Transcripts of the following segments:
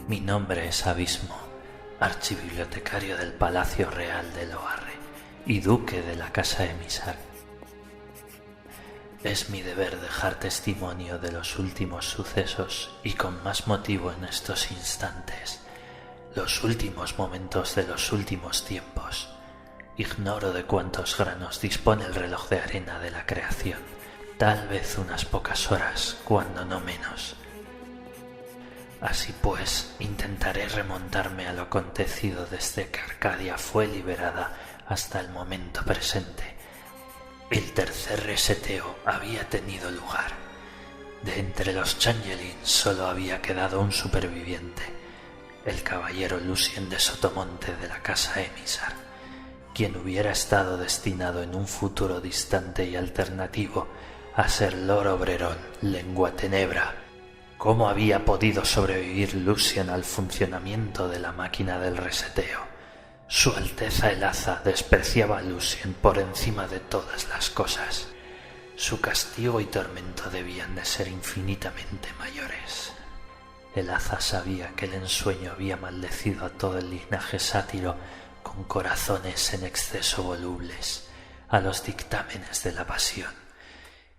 Mi nombre es Abismo, archibibliotecario del Palacio Real de Loarre y duque de la Casa Emissar. Es mi deber dejar testimonio de los últimos sucesos y con más motivo en estos instantes, los últimos momentos de los últimos tiempos. Ignoro de cuántos granos dispone el reloj de arena de la creación, tal vez unas pocas horas, cuando no menos. Así pues, intentaré remontarme a lo acontecido desde que Arcadia fue liberada hasta el momento presente. El tercer reseteo había tenido lugar. De entre los Changeling solo había quedado un superviviente, el caballero Lucien de Sotomonte de la Casa Emissar, quien hubiera estado destinado en un futuro distante y alternativo a ser Lord Oberón Lengua Tenebra. ¿Cómo había podido sobrevivir Lucien al funcionamiento de la máquina del reseteo? Su Alteza el Aza despreciaba a Lucien por encima de todas las cosas. Su castigo y tormento debían de ser infinitamente mayores. El Aza sabía que el ensueño había maldecido a todo el linaje sátiro con corazones en exceso volubles a los dictámenes de la pasión,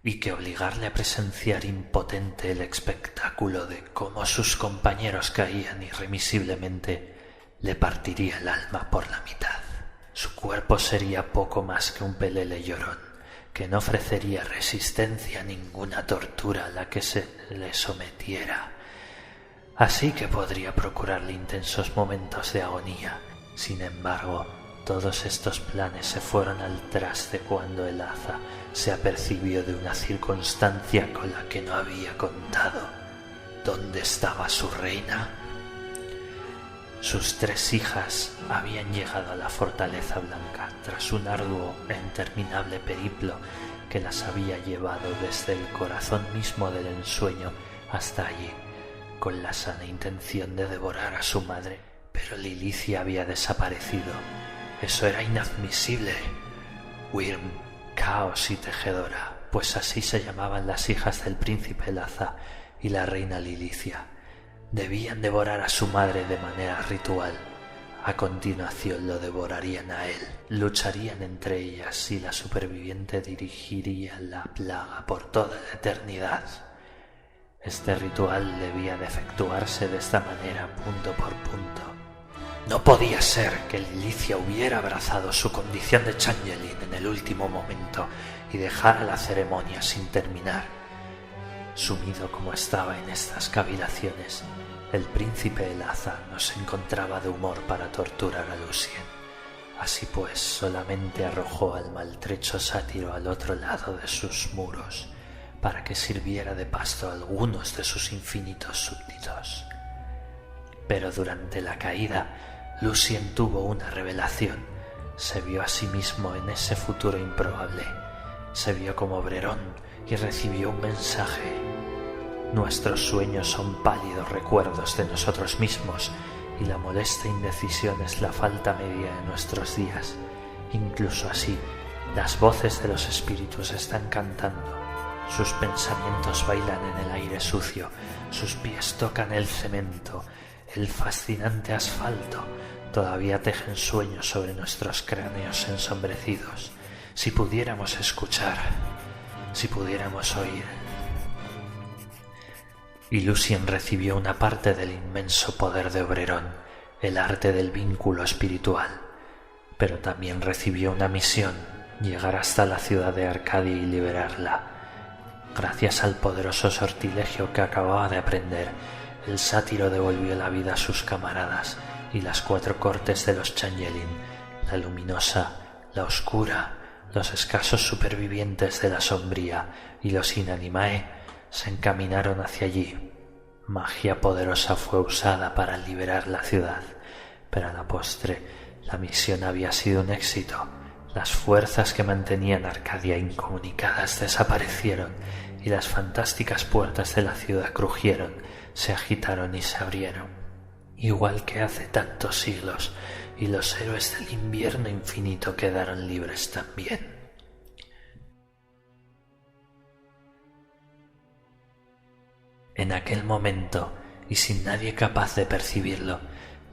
y que obligarle a presenciar impotente el espectáculo de cómo sus compañeros caían irremisiblemente le partiría el alma por la mitad. Su cuerpo sería poco más que un pelele llorón, que no ofrecería resistencia a ninguna tortura a la que se le sometiera, así que podría procurarle intensos momentos de agonía. Sin embargo, todos estos planes se fueron al traste cuando el Aza se apercibió de una circunstancia con la que no había contado. ¿Dónde estaba su reina? Sus 3 hijas habían llegado a la Fortaleza Blanca tras un arduo e interminable periplo que las había llevado desde el corazón mismo del ensueño hasta allí, con la sana intención de devorar a su madre, pero Lilicia había desaparecido. Eso era inadmisible. Wyrm, Caos y Tejedora, pues así se llamaban las hijas del príncipe Laza y la reina Lilicia, debían devorar a su madre de manera ritual. A continuación lo devorarían a él, lucharían entre ellas y la superviviente dirigiría la plaga por toda la eternidad. Este ritual debía de efectuarse de esta manera, punto por punto. No podía ser que Lilicia hubiera abrazado su condición de Changeling en el último momento y dejara la ceremonia sin terminar. Sumido como estaba en estas cavilaciones, el príncipe El Aza no se encontraba de humor para torturar a Lucien. Así pues, solamente arrojó al maltrecho sátiro al otro lado de sus muros, para que sirviera de pasto a algunos de sus infinitos súbditos. Pero durante la caída, Lucien tuvo una revelación. Se vio a sí mismo en ese futuro improbable. Se vio como Oberón y recibió un mensaje. Nuestros sueños son pálidos recuerdos de nosotros mismos y la molesta indecisión es la falta media de nuestros días. Incluso así, las voces de los espíritus están cantando. Sus pensamientos bailan en el aire sucio, sus pies tocan el cemento, el fascinante asfalto. Todavía tejen sueños sobre nuestros cráneos ensombrecidos. Si pudiéramos escuchar, si pudiéramos oír. Y Lucien recibió una parte del inmenso poder de Oberón, el arte del vínculo espiritual, pero también recibió una misión: llegar hasta la ciudad de Arcadia y liberarla. Gracias al poderoso sortilegio que acababa de aprender, el sátiro devolvió la vida a sus camaradas y las 4 cortes de los Changeling, la luminosa, la oscura, los escasos supervivientes de la sombría y los Inanimae, se encaminaron hacia allí. Magia poderosa fue usada para liberar la ciudad, pero a la postre la misión había sido un éxito. Las fuerzas que mantenían Arcadia incomunicadas desaparecieron y las fantásticas puertas de la ciudad crujieron, se agitaron y se abrieron, igual que hace tantos siglos, y los héroes del invierno infinito quedaron libres también. En aquel momento, y sin nadie capaz de percibirlo,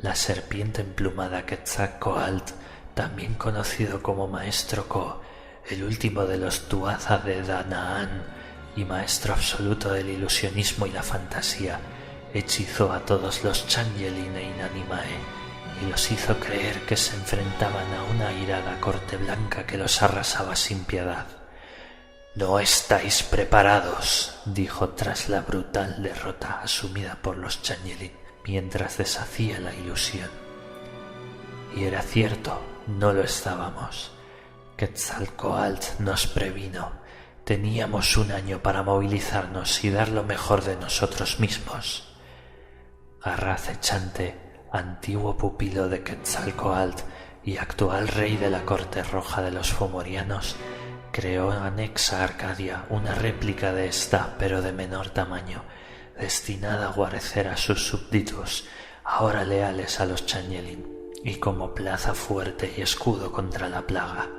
la serpiente emplumada Quetzalcóatl, también conocido como Maestro Ko, el último de los Tuatha de Danann y maestro absoluto del ilusionismo y la fantasía, hechizó a todos los Changeling e Inanimae y los hizo creer que se enfrentaban a una airada corte blanca que los arrasaba sin piedad. «No estáis preparados», dijo tras la brutal derrota asumida por los Changeling, mientras deshacía la ilusión. Y era cierto, no lo estábamos. Quetzalcóatl nos previno. Teníamos un año para movilizarnos y dar lo mejor de nosotros mismos. Garra acechante, antiguo pupilo de Quetzalcóatl y actual rey de la corte roja de los fomorianos, creó anexa a Arcadia una réplica de esta, pero de menor tamaño, destinada a guarecer a sus súbditos, ahora leales a los Changeling, y como plaza fuerte y escudo contra la plaga.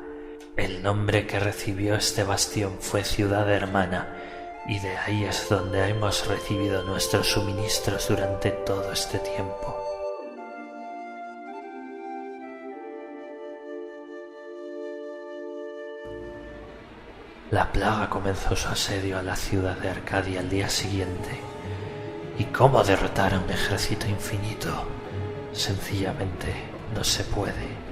El nombre que recibió este bastión fue Ciudad Hermana, y de ahí es donde hemos recibido nuestros suministros durante todo este tiempo. La plaga comenzó su asedio a la ciudad de Arcadia al día siguiente. ¿Y cómo derrotar a un ejército infinito? Sencillamente no se puede.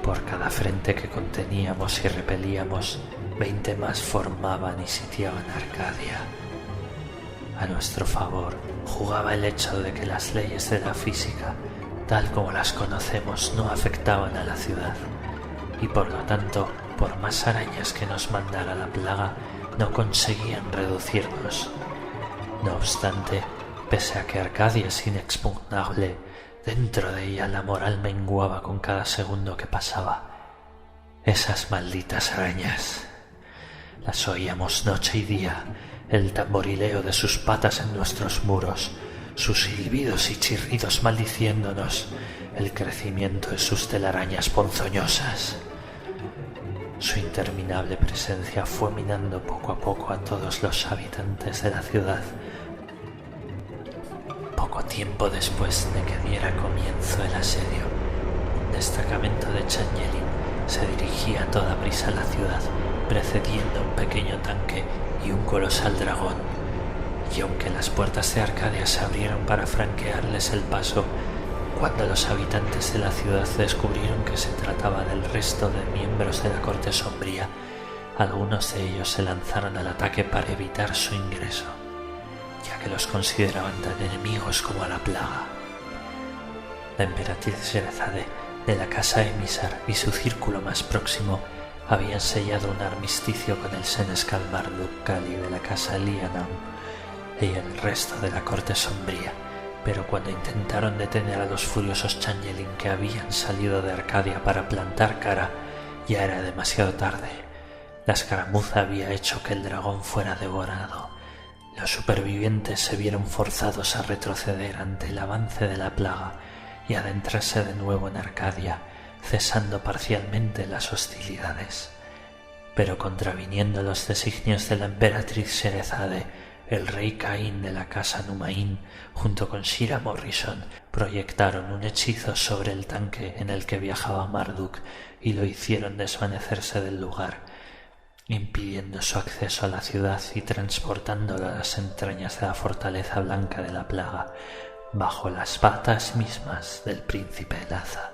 Por cada frente que conteníamos y repelíamos, 20 más formaban y sitiaban Arcadia. A nuestro favor jugaba el hecho de que las leyes de la física, tal como las conocemos, no afectaban a la ciudad, y por lo tanto, por más arañas que nos mandara la plaga, no conseguían reducirnos. No obstante, pese a que Arcadia es inexpugnable, dentro de ella la moral menguaba con cada segundo que pasaba. Esas malditas arañas. Las oíamos noche y día, el tamborileo de sus patas en nuestros muros, sus silbidos y chirridos maldiciéndonos, el crecimiento de sus telarañas ponzoñosas. Su interminable presencia fue minando poco a poco a todos los habitantes de la ciudad. Poco tiempo después de que diera comienzo el asedio, un destacamento de Changeling se dirigía a toda prisa a la ciudad, precediendo un pequeño tanque y un colosal dragón. Y aunque las puertas de Arcadia se abrieron para franquearles el paso, cuando los habitantes de la ciudad descubrieron que se trataba del resto de miembros de la corte sombría, algunos de ellos se lanzaron al ataque para evitar su ingreso, ya que los consideraban tan enemigos como a la plaga. La emperatriz Sherazade de la casa Emisar y su círculo más próximo habían sellado un armisticio con el senescal Marduk Kali de la casa Lianam y el resto de la corte sombría, pero cuando intentaron detener a los furiosos Changeling que habían salido de Arcadia para plantar cara, ya era demasiado tarde. La escaramuza había hecho que el dragón fuera devorado. Los supervivientes se vieron forzados a retroceder ante el avance de la plaga y adentrarse de nuevo en Arcadia, cesando parcialmente las hostilidades. Pero contraviniendo los designios de la emperatriz Sherazade, el rey Caín de la casa Numain, junto con Shira Morrison, proyectaron un hechizo sobre el tanque en el que viajaba Marduk y lo hicieron desvanecerse del lugar, impidiendo su acceso a la ciudad y transportándolo a las entrañas de la fortaleza blanca de la plaga, bajo las patas mismas del príncipe Elaza.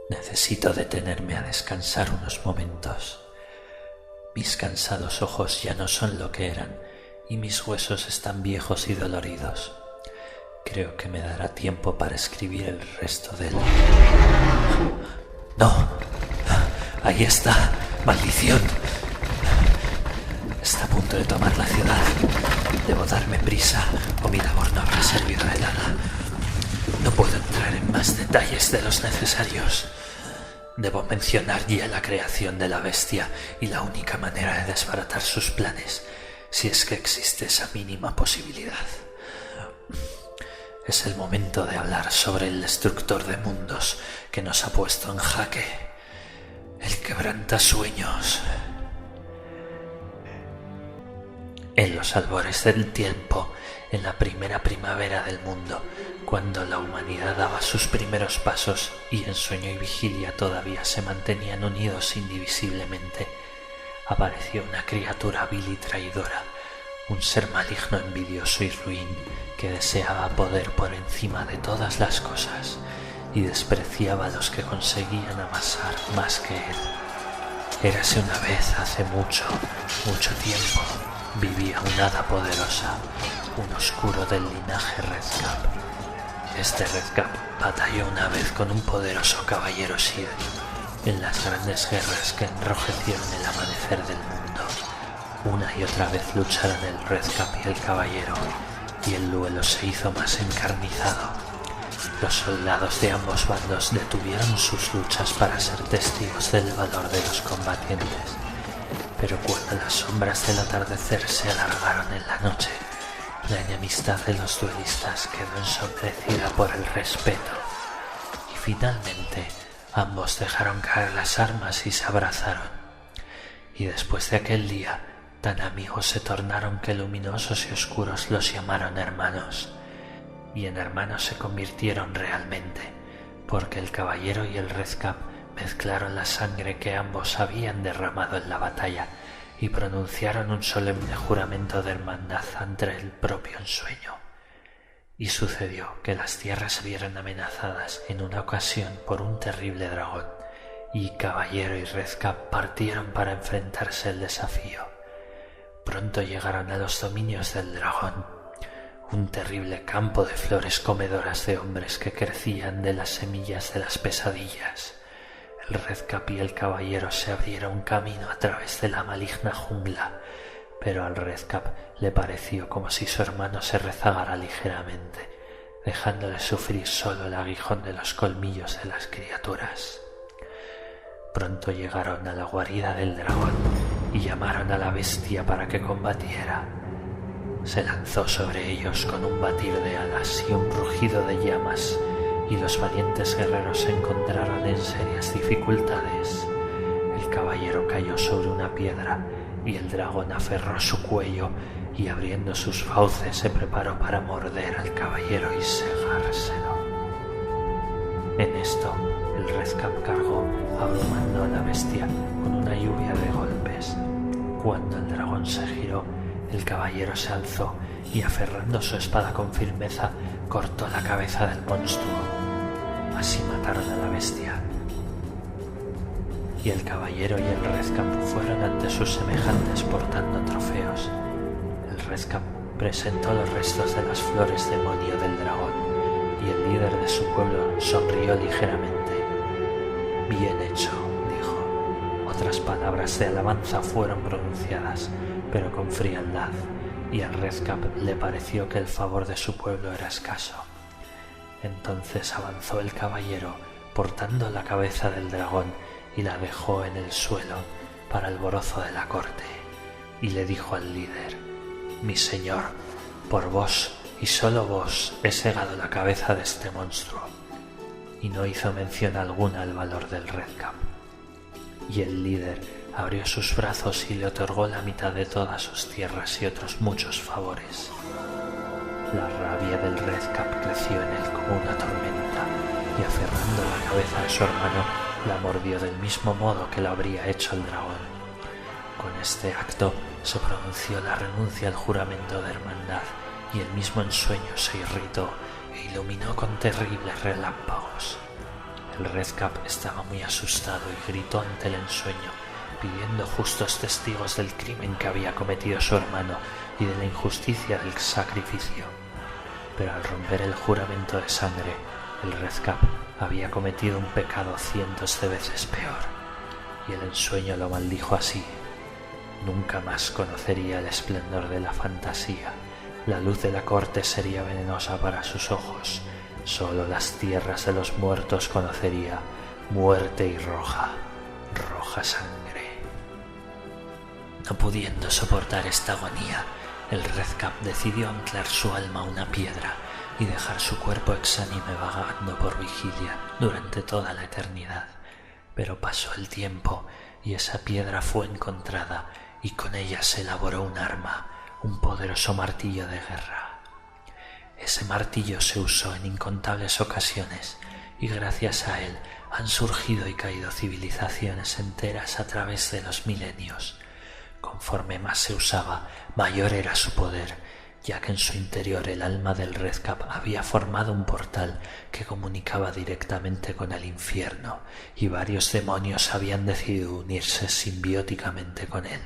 Necesito detenerme a descansar unos momentos. Mis cansados ojos ya no son lo que eran y mis huesos están viejos y doloridos. Creo que me dará tiempo para escribir el resto del... ¡No! ¡Ahí está! ¡Maldición! Está a punto de tomar la ciudad. Debo darme prisa o mi labor no habrá servido de nada. No puedo entrar en más detalles de los necesarios. Debo mencionar ya la creación de la bestia y la única manera de desbaratar sus planes, si es que existe esa mínima posibilidad. Es el momento de hablar sobre el destructor de mundos que nos ha puesto en jaque, el quebrantasueños. En los albores del tiempo, en la primera primavera del mundo, cuando la humanidad daba sus primeros pasos y en sueño y vigilia todavía se mantenían unidos indivisiblemente, apareció una criatura vil y traidora, un ser maligno, envidioso y ruin que deseaba poder por encima de todas las cosas y despreciaba a los que conseguían amasar más que él. Érase una vez, hace mucho, mucho tiempo, vivía una hada poderosa, un oscuro del linaje Redcap. Este Redcap batalló una vez con un poderoso caballero Sid en las grandes guerras que enrojecieron el amanecer del mundo. Una y otra vez lucharon el Redcap y el caballero, y el duelo se hizo más encarnizado. Los soldados de ambos bandos detuvieron sus luchas para ser testigos del valor de los combatientes, pero cuando las sombras del atardecer se alargaron en la noche, la enemistad de los duelistas quedó ensombrecida por el respeto, y finalmente ambos dejaron caer las armas y se abrazaron. Y después de aquel día, tan amigos se tornaron que luminosos y oscuros los llamaron hermanos. Y en hermanos se convirtieron realmente, porque el caballero y el Redcap mezclaron la sangre que ambos habían derramado en la batalla y pronunciaron un solemne juramento de hermandad ante el propio ensueño. Y sucedió que las tierras se vieron amenazadas en una ocasión por un terrible dragón, y caballero y Redcap partieron para enfrentarse al desafío. Pronto llegaron a los dominios del dragón, un terrible campo de flores comedoras de hombres que crecían de las semillas de las pesadillas. El Redcap y el caballero se abrieron camino a través de la maligna jungla, pero al Redcap le pareció como si su hermano se rezagara ligeramente, dejándole sufrir solo el aguijón de los colmillos de las criaturas. Pronto llegaron a la guarida del dragón y llamaron a la bestia para que combatiera. Se lanzó sobre ellos con un batir de alas y un rugido de llamas, y los valientes guerreros se encontraron en serias dificultades. El caballero cayó sobre una piedra y el dragón aferró su cuello y abriendo sus fauces se preparó para morder al caballero y segárselo. En esto, el Redcap cargó, abrumando a la bestia con una lluvia de golpes. Cuando el dragón se giró, el caballero se alzó y, aferrando su espada con firmeza, cortó la cabeza del monstruo. Así mataron a la bestia. Y el caballero y el Redcap fueron ante sus semejantes portando trofeos. El Redcap presentó los restos de las flores demonio del dragón, y el líder de su pueblo sonrió ligeramente. «Bien hecho», dijo. Otras palabras de alabanza fueron pronunciadas, pero con frialdad, y al Redcap le pareció que el favor de su pueblo era escaso. Entonces avanzó el caballero, portando la cabeza del dragón, y la dejó en el suelo para alborozo de la corte, y le dijo al líder: «Mi señor, por vos y solo vos he segado la cabeza de este monstruo», y no hizo mención alguna al valor del Redcap. Y el líder abrió sus brazos y le otorgó la mitad de todas sus tierras y otros muchos favores. La rabia del Redcap creció en él como una tormenta, y aferrando la cabeza de su hermano, la mordió del mismo modo que lo habría hecho el dragón. Con este acto se pronunció la renuncia al juramento de hermandad, y el mismo ensueño se irritó e iluminó con terribles relámpagos. El Redcap estaba muy asustado y gritó ante el ensueño, pidiendo justos testigos del crimen que había cometido su hermano y de la injusticia del sacrificio. Pero al romper el juramento de sangre, el Redcap había cometido un pecado cientos de veces peor, y el ensueño lo maldijo así. Nunca más conocería el esplendor de la fantasía, la luz de la corte sería venenosa para sus ojos, solo las tierras de los muertos conocería, muerte y roja sangre. No pudiendo soportar esta agonía, el Redcap decidió anclar su alma a una piedra y dejar su cuerpo exánime vagando por vigilia durante toda la eternidad. Pero pasó el tiempo y esa piedra fue encontrada, y con ella se elaboró un arma, un poderoso martillo de guerra. Ese martillo se usó en incontables ocasiones y gracias a él han surgido y caído civilizaciones enteras a través de los milenios. Conforme más se usaba, mayor era su poder, ya que en su interior el alma del Redcap había formado un portal que comunicaba directamente con el infierno y varios demonios habían decidido unirse simbióticamente con él.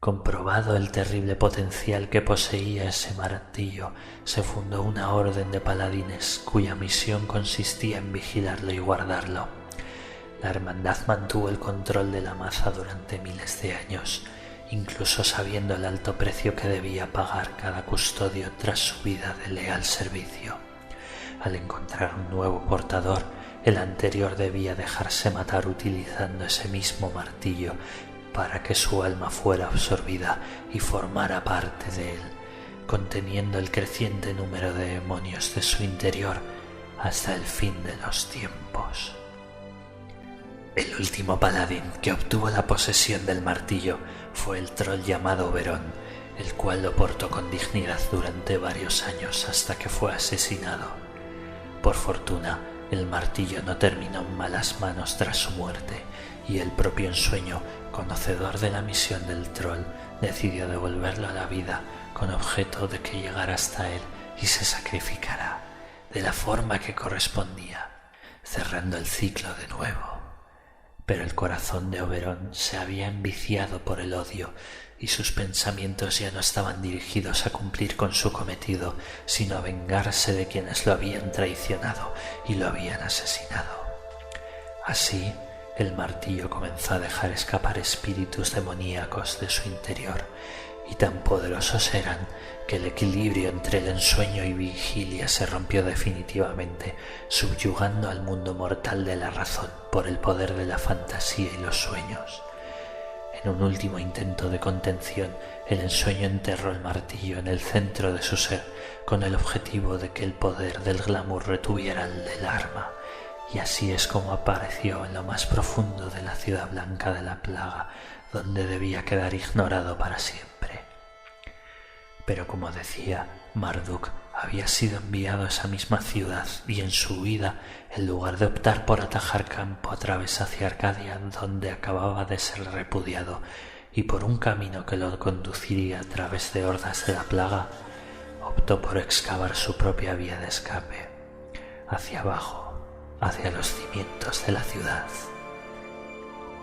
Comprobado el terrible potencial que poseía ese martillo, se fundó una orden de paladines cuya misión consistía en vigilarlo y guardarlo. La hermandad mantuvo el control de la maza durante miles de años, incluso sabiendo el alto precio que debía pagar cada custodio tras su vida de leal servicio. Al encontrar un nuevo portador, el anterior debía dejarse matar utilizando ese mismo martillo para que su alma fuera absorbida y formara parte de él, conteniendo el creciente número de demonios de su interior hasta el fin de los tiempos. El último paladín que obtuvo la posesión del martillo fue el troll llamado Oberon, el cual lo portó con dignidad durante varios años hasta que fue asesinado. Por fortuna, el martillo no terminó en malas manos tras su muerte, y el propio ensueño, conocedor de la misión del troll, decidió devolverlo a la vida con objeto de que llegara hasta él y se sacrificara de la forma que correspondía, cerrando el ciclo de nuevo. Pero el corazón de Oberon se había enviciado por el odio y sus pensamientos ya no estaban dirigidos a cumplir con su cometido, sino a vengarse de quienes lo habían traicionado y lo habían asesinado. Así, el martillo comenzó a dejar escapar espíritus demoníacos de su interior, y tan poderosos eran que el equilibrio entre el ensueño y vigilia se rompió definitivamente, subyugando al mundo mortal de la razón por el poder de la fantasía y los sueños. En un último intento de contención, el ensueño enterró el martillo en el centro de su ser, con el objetivo de que el poder del glamour retuviera el del arma. Y así es como apareció en lo más profundo de la ciudad blanca de la plaga, donde debía quedar ignorado para siempre. Pero como decía, Marduk había sido enviado a esa misma ciudad y en su huida, en lugar de optar por atajar campo a través hacia Arcadia, donde acababa de ser repudiado, y por un camino que lo conduciría a través de hordas de la plaga, optó por excavar su propia vía de escape, hacia abajo, hacia los cimientos de la ciudad.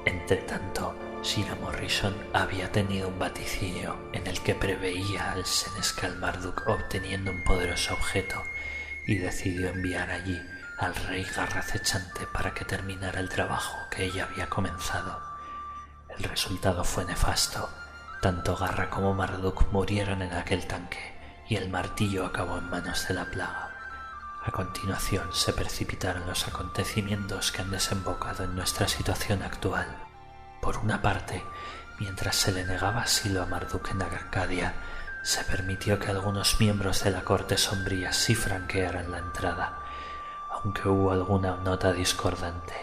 Entretanto, Shira Morrison había tenido un vaticinio en el que preveía al senescal Marduk obteniendo un poderoso objeto y decidió enviar allí al rey Garra acechante para que terminara el trabajo que ella había comenzado. El resultado fue nefasto. Tanto Garra como Marduk murieron en aquel tanque y el martillo acabó en manos de la plaga. A continuación se precipitaron los acontecimientos que han desembocado en nuestra situación actual. Por una parte, mientras se le negaba asilo a Marduk en Arcadia, se permitió que algunos miembros de la corte sombría sí franquearan la entrada, aunque hubo alguna nota discordante.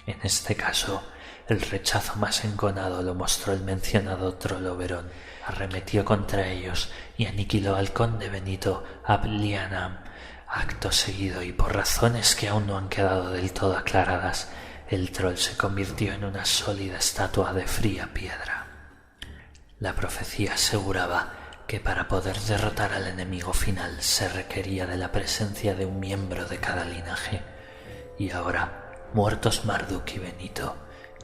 En este caso, el rechazo más enconado lo mostró el mencionado troll Oberon. Arremetió contra ellos y aniquiló al conde Benito Ablianam. Acto seguido, y por razones que aún no han quedado del todo aclaradas, el troll se convirtió en una sólida estatua de fría piedra. La profecía aseguraba que para poder derrotar al enemigo final se requería de la presencia de un miembro de cada linaje, y ahora, muertos Marduk y Benito,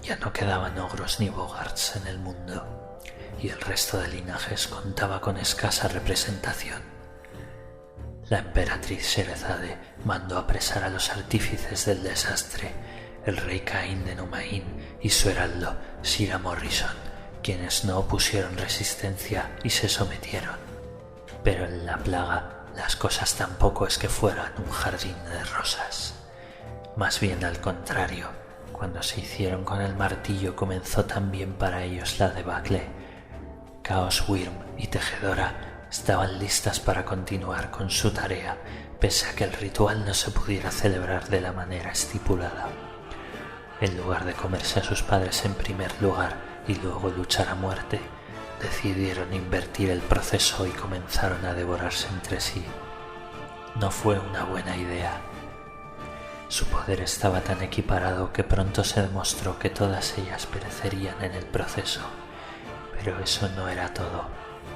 ya no quedaban ogros ni bogarts en el mundo, y el resto de linajes contaba con escasa representación. La emperatriz Sherezade mandó apresar a los artífices del desastre, el rey Caín de Numaín y su heraldo Shira Morrison, quienes no opusieron resistencia y se sometieron. Pero en la plaga las cosas tampoco es que fueran un jardín de rosas. Más bien al contrario, cuando se hicieron con el martillo comenzó también para ellos la debacle. Chaos Wyrm y Tejedora estaban listas para continuar con su tarea, pese a que el ritual no se pudiera celebrar de la manera estipulada. En lugar de comerse a sus padres en primer lugar y luego luchar a muerte, decidieron invertir el proceso y comenzaron a devorarse entre sí. No fue una buena idea. Su poder estaba tan equiparado que pronto se demostró que todas ellas perecerían en el proceso. Pero eso no era todo.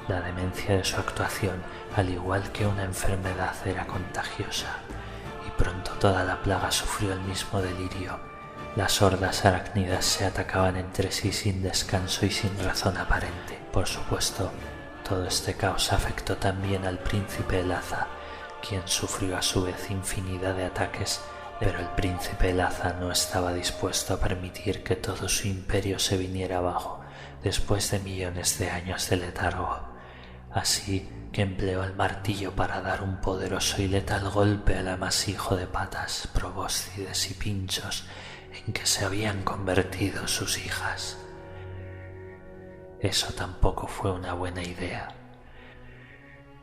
La demencia de su actuación, al igual que una enfermedad, era contagiosa, y pronto toda la plaga sufrió el mismo delirio. Las hordas arácnidas se atacaban entre sí sin descanso y sin razón aparente. Por supuesto, todo este caos afectó también al príncipe Elaza, quien sufrió a su vez infinidad de ataques, pero el príncipe Elaza no estaba dispuesto a permitir que todo su imperio se viniera abajo después de millones de años de letargo. Así que empleó el martillo para dar un poderoso y letal golpe al amasijo de patas, probóscides y pinchos en que se habían convertido sus hijas. Eso tampoco fue una buena idea.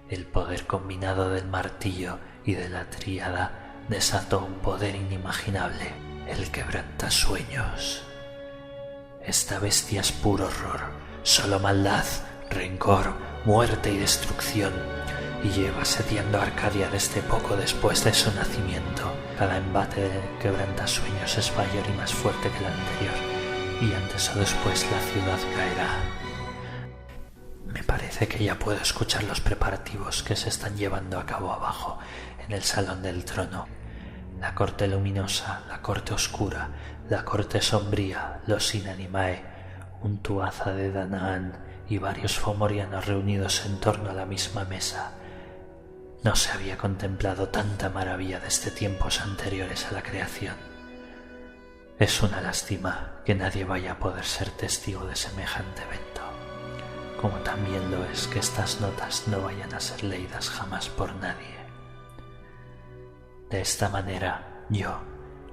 El poder combinado del martillo y de la tríada desató un poder inimaginable, el quebrantasueños. Esta bestia es puro horror, solo maldad, rencor, muerte y destrucción, y lleva asediando a Arcadia desde poco después de su nacimiento. Cada embate de quebrantasueños es mayor y más fuerte que el anterior, y antes o después la ciudad caerá. Me parece que ya puedo escuchar los preparativos que se están llevando a cabo abajo, en el Salón del Trono. La corte luminosa, la corte oscura, la corte sombría, los Inanimae, un Tuatha de Danaan y varios fomorianos reunidos en torno a la misma mesa. No se había contemplado tanta maravilla desde tiempos anteriores a la creación. Es una lástima que nadie vaya a poder ser testigo de semejante evento, como también lo es que estas notas no vayan a ser leídas jamás por nadie. De esta manera, yo,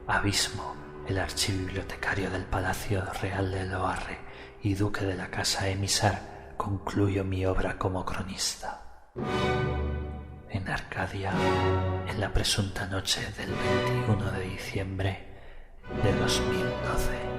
Abismo, el archibibliotecario del Palacio Real de Loarre y duque de la Casa Emisar, concluyo mi obra como cronista. En Arcadia, en la presunta noche del 21 de diciembre de 2012.